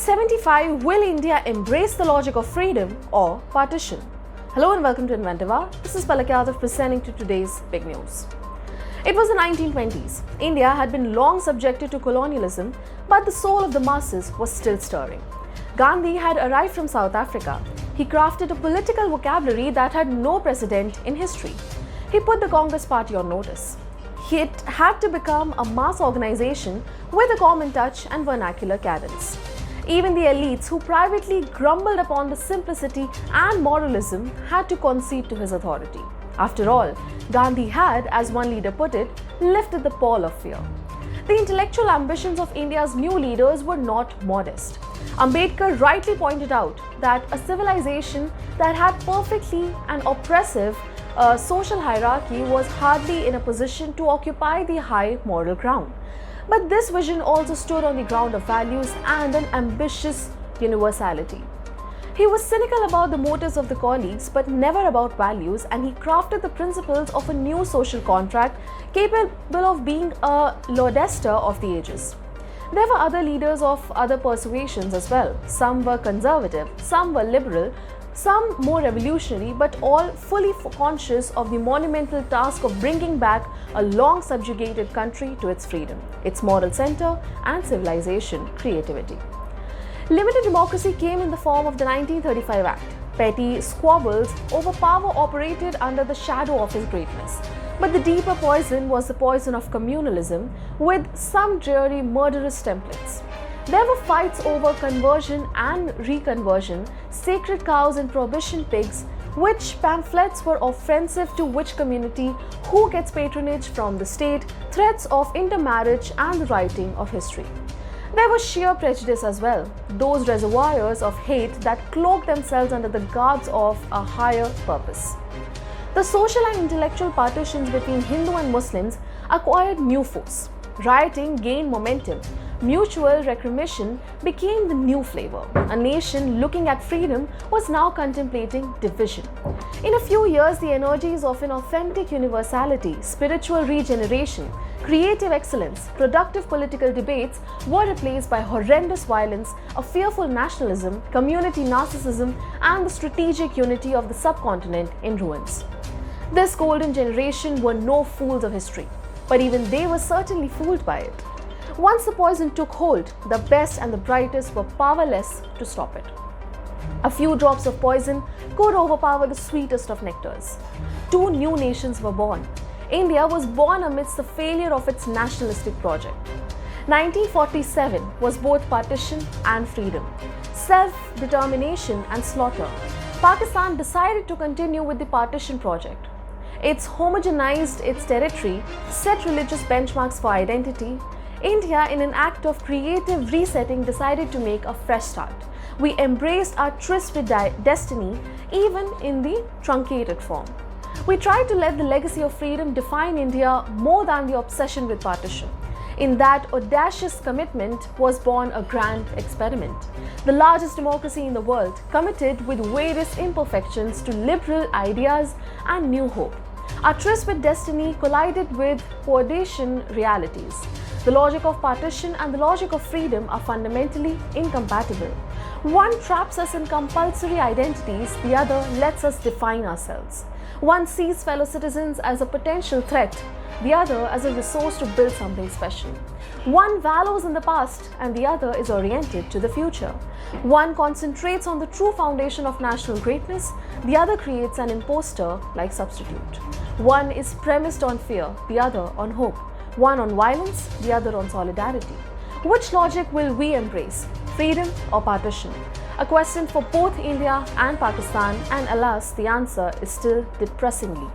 At 75, will India embrace the logic of freedom or partition? Hello and welcome to Inventiva. This is Palak presenting to today's big news. It was the 1920s. India had been long subjected to colonialism, but the soul of the masses was still stirring. Gandhi had arrived from South Africa. He crafted a political vocabulary that had no precedent in history. He put the Congress party on notice. It had to become a mass organization with a common touch and vernacular cadence. Even the elites who privately grumbled upon the simplicity and moralism had to concede to his authority. After all, Gandhi had, as one leader put it, lifted the pall of fear. The intellectual ambitions of India's new leaders were not modest. Ambedkar rightly pointed out that a civilization that had perfectly and oppressive social hierarchy was hardly in a position to occupy the high moral ground. But this vision also stood on the ground of values and an ambitious universality. He was cynical about the motives of the colleagues but never about values, and he crafted the principles of a new social contract capable of being a lodestar of the ages. There were other leaders of other persuasions as well. Some were conservative, some were liberal, some more revolutionary, but all fully conscious of the monumental task of bringing back a long subjugated country to its freedom, its moral center and civilization creativity. Limited democracy came in the form of the 1935 Act. Petty squabbles over power operated under the shadow of his greatness. But the deeper poison was the poison of communalism, with some dreary murderous templates. There were fights over conversion and reconversion, sacred cows and prohibition pigs, which pamphlets were offensive to which community, who gets patronage from the state, threats of intermarriage and the writing of history. There was sheer prejudice as well, those reservoirs of hate that cloaked themselves under the guards of a higher purpose. The social and intellectual partitions between Hindu and Muslims acquired new force. Rioting gained momentum. Mutual recrimination became the new flavor. A nation looking at freedom was now contemplating division. In a few years, the energies of an authentic universality, spiritual regeneration, creative excellence, productive political debates were replaced by horrendous violence, a fearful nationalism, community narcissism, and the strategic unity of the subcontinent in ruins. This golden generation were no fools of history, but even they were certainly fooled by it. Once the poison took hold, the best and the brightest were powerless to stop it. A few drops of poison could overpower the sweetest of nectars. Two new nations were born. India was born amidst the failure of its nationalistic project. 1947 was both partition and freedom, self-determination and slaughter. Pakistan decided to continue with the partition project. It's homogenized its territory, set religious benchmarks for identity. India, in an act of creative resetting, decided to make a fresh start. We embraced our tryst with destiny, even in the truncated form. We tried to let the legacy of freedom define India more than the obsession with partition. In that audacious commitment was born a grand experiment. The largest democracy in the world, committed with various imperfections to liberal ideas and new hope. Our tryst with destiny collided with Partition realities. The logic of partition and the logic of freedom are fundamentally incompatible. One traps us in compulsory identities, the other lets us define ourselves. One sees fellow citizens as a potential threat, the other as a resource to build something special. One wallows in the past and the other is oriented to the future. One concentrates on the true foundation of national greatness, the other creates an imposter-like substitute. One is premised on fear, the other on hope. One on violence, the other on solidarity. Which logic will we embrace, freedom or partition? A question for both India and Pakistan, and alas, the answer is still depressingly